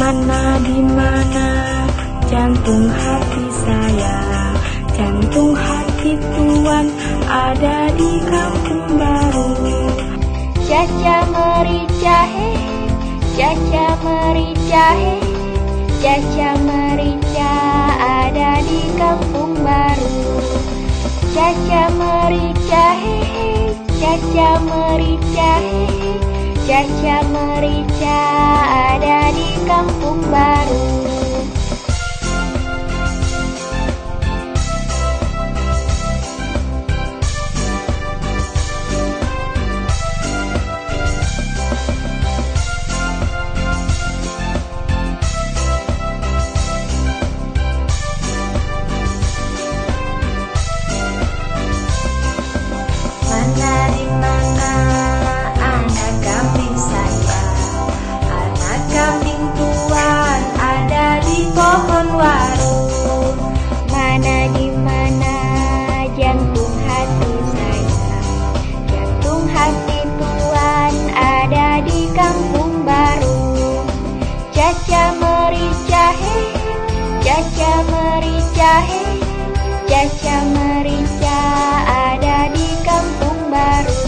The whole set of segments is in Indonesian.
Mana di mana jantung hati saya, jantung hati Tuan ada di kampung baru. Caca merica hehe, caca merica hehe, caca merica ada di kampung baru. Caca merica hehe, caca merica hehe, caca merica ada di kampung baru. Mana di mana anak kambing saya, anak kambing Tuan ada di pohon waru. Mana di mana jantung hati saya, jantung hati Tuan ada di kampung baru. Caca merica hehe, caca merica hehe, caca merica ada di kampung baru.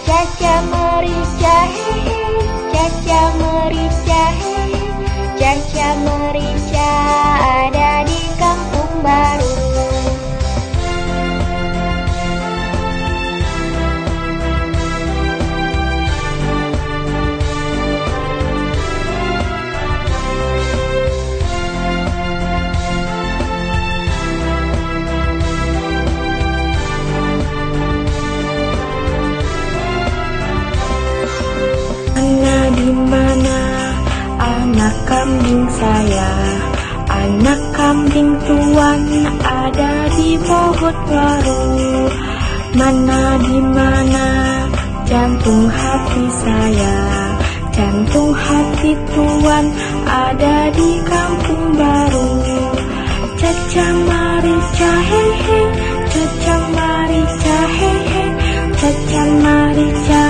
Caca merica hehe, caca merica hehe, caca merica ada di kampung baru. Mana di mana anak kambing saya, anak kambing Tuan ada di pohon waru. Mana di mana jantung hati saya, jantung hati Tuan ada di kampung baru. Caca merica hehe, caca merica hehe, caca merica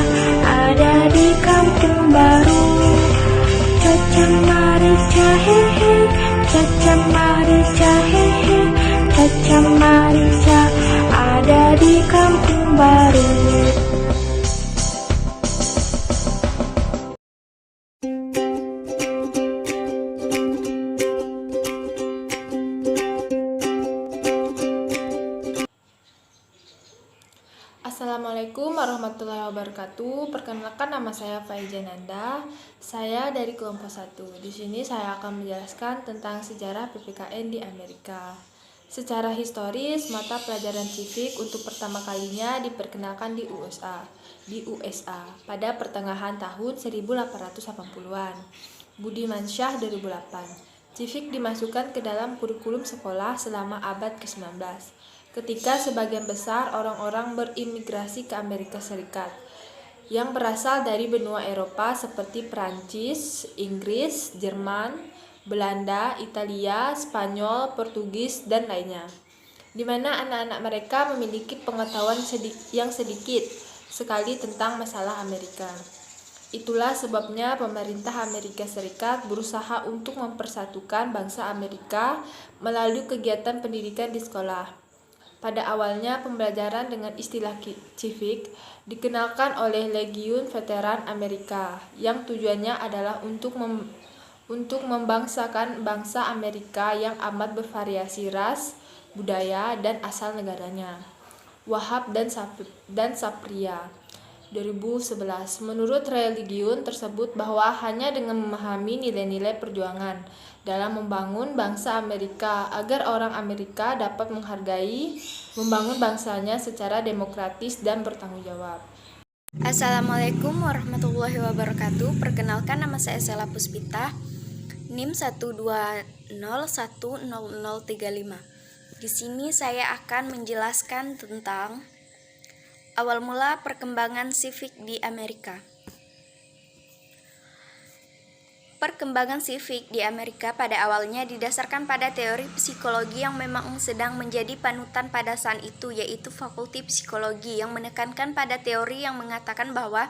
ada di kampung baru. Caca merica hehe, caca merica hehe, caca merica ada di kampung baru. Assalamualaikum warahmatullahi wabarakatuh. Perkenalkan, nama saya Faijananda. Saya dari kelompok 1. Di sini saya akan menjelaskan tentang sejarah PPKN di Amerika. Secara historis, mata pelajaran civic untuk pertama kalinya diperkenalkan di USA pada pertengahan tahun 1880-an. Budimansyah 2008. Civic dimasukkan ke dalam kurikulum sekolah selama abad ke-19. Ketika sebagian besar orang-orang berimigrasi ke Amerika Serikat yang berasal dari benua Eropa seperti Prancis, Inggris, Jerman, Belanda, Italia, Spanyol, Portugis, dan lainnya, di mana anak-anak mereka memiliki pengetahuan yang sedikit sekali tentang masalah Amerika. Itulah sebabnya pemerintah Amerika Serikat berusaha untuk mempersatukan bangsa Amerika melalui kegiatan pendidikan di sekolah. Pada awalnya, pembelajaran dengan istilah civic dikenalkan oleh Legiun Veteran Amerika, yang tujuannya adalah untuk membangsakan bangsa Amerika yang amat bervariasi ras, budaya, dan asal negaranya. Wahab dan Sapria 2011. Menurut religiun tersebut bahwa hanya dengan memahami nilai-nilai perjuangan dalam membangun bangsa Amerika agar orang Amerika dapat membangun bangsanya secara demokratis dan bertanggung jawab. Assalamualaikum warahmatullahi wabarakatuh. Perkenalkan, nama saya Sela Puspita, NIM 120100035. Di sini saya akan menjelaskan tentang awal mula perkembangan civic di Amerika. Perkembangan civic di Amerika pada awalnya didasarkan pada teori psikologi yang memang sedang menjadi panutan pada saat itu, yaitu Fakulti Psikologi, yang menekankan pada teori yang mengatakan bahwa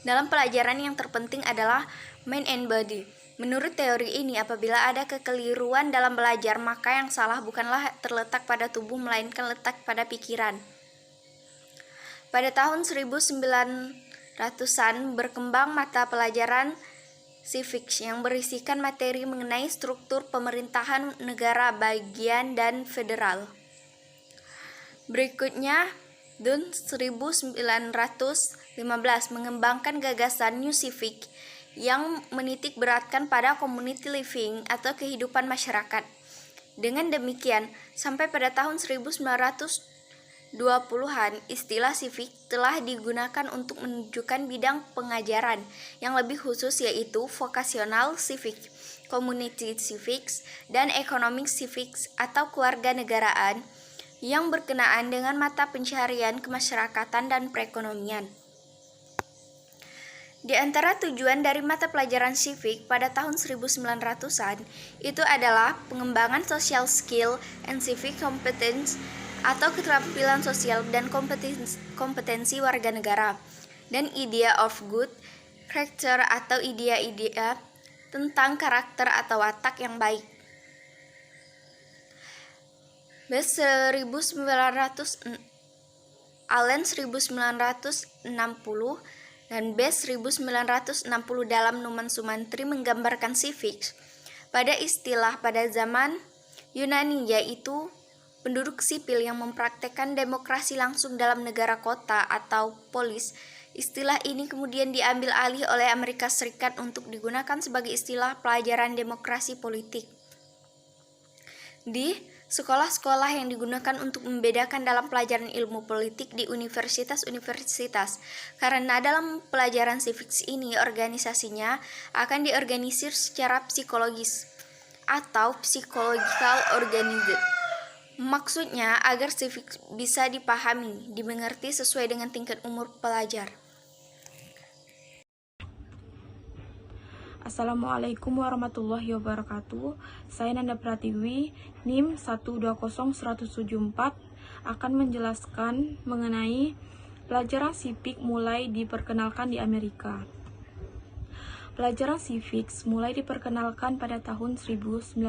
dalam pelajaran yang terpenting adalah mind and body. Menurut teori ini, apabila ada kekeliruan dalam belajar, maka yang salah bukanlah terletak pada tubuh, melainkan letak pada pikiran. Pada tahun 1900-an berkembang mata pelajaran civics yang berisikan materi mengenai struktur pemerintahan negara bagian dan federal. Berikutnya, tahun 1915 mengembangkan gagasan New Civic yang menitik beratkan pada community living atau kehidupan masyarakat. Dengan demikian, sampai pada tahun 1920-an, istilah civic telah digunakan untuk menunjukkan bidang pengajaran yang lebih khusus, yaitu vocational civics, community civics, dan economic civics atau kewarganegaraan yang berkenaan dengan mata pencaharian kemasyarakatan dan perekonomian. Di antara tujuan dari mata pelajaran civic pada tahun 1900-an itu adalah pengembangan social skill and civic competence atau keterampilan sosial dan kompetensi warga negara, dan idea of good character atau idea-idea tentang karakter atau watak yang baik. Allen 1960 dan Best 1960 dalam Numen Sumantri menggambarkan civics pada istilah pada zaman Yunani, yaitu penduduk sipil yang mempraktekkan demokrasi langsung dalam negara kota atau polis. Istilah ini kemudian diambil alih oleh Amerika Serikat untuk digunakan sebagai istilah pelajaran demokrasi politik. Di sekolah-sekolah yang digunakan untuk membedakan dalam pelajaran ilmu politik di universitas-universitas, karena dalam pelajaran civics ini organisasinya akan diorganisir secara psikologis atau psychological organized. Maksudnya agar civics bisa dipahami, dimengerti sesuai dengan tingkat umur pelajar. Assalamualaikum warahmatullahi wabarakatuh. Saya Nanda Pratiwi, NIM 120174, akan menjelaskan mengenai pelajaran civics mulai diperkenalkan di Amerika. Pelajaran civics mulai diperkenalkan pada tahun 1970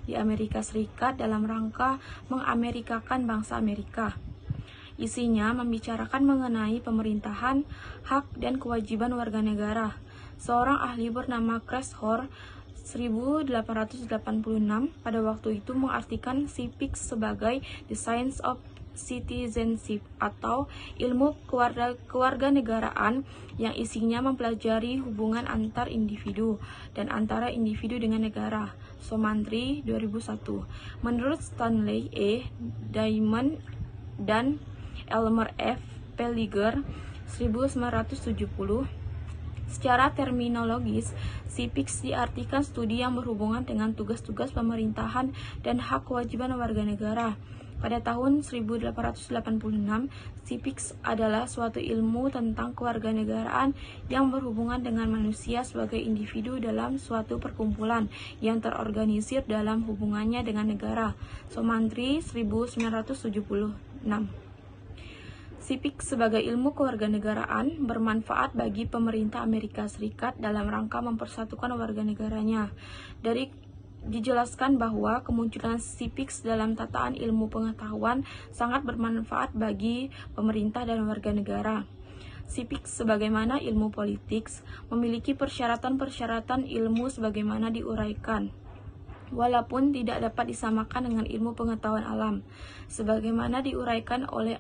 di Amerika Serikat dalam rangka mengamerikakan bangsa Amerika. Isinya membicarakan mengenai pemerintahan, hak, dan kewajiban warga negara. Seorang ahli bernama Chris Hoare 1886 pada waktu itu mengartikan civics sebagai the science of citizenship atau ilmu kewarganegaraan yang isinya mempelajari hubungan antar individu dan antara individu dengan negara. Sumantri 2001. Menurut Stanley E. Diamond dan Elmer F. Pelliger 1970, secara terminologis, civics diartikan studi yang berhubungan dengan tugas-tugas pemerintahan dan hak kewajiban warga negara. Pada tahun 1886, civics adalah suatu ilmu tentang kewarganegaraan yang berhubungan dengan manusia sebagai individu dalam suatu perkumpulan yang terorganisir dalam hubungannya dengan negara. Sumantri 1976. Civics sebagai ilmu kewarganegaraan bermanfaat bagi pemerintah Amerika Serikat dalam rangka mempersatukan warga negaranya. Dijelaskan bahwa kemunculan civics dalam tataan ilmu pengetahuan sangat bermanfaat bagi pemerintah dan warga negara. Civics sebagaimana ilmu politik memiliki persyaratan-persyaratan ilmu sebagaimana diuraikan, walaupun tidak dapat disamakan dengan ilmu pengetahuan alam, sebagaimana diuraikan oleh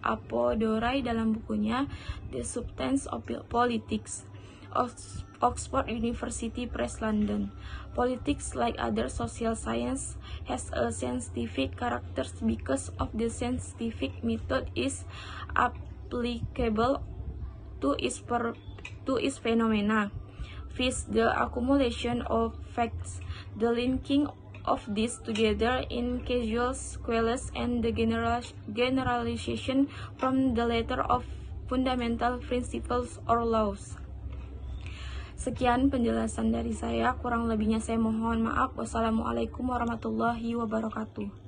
Apodorai dalam bukunya The Substance of Politics, Oxford University Press, London. Politics, like other social science, has a scientific character because of the scientific method is applicable to its phenomena, viz. The accumulation of facts, the linking of these together in causal sequelae, and the generalization from the letter of fundamental principles or laws. Sekian penjelasan dari saya, kurang lebihnya saya mohon maaf. Wassalamualaikum warahmatullahi wabarakatuh.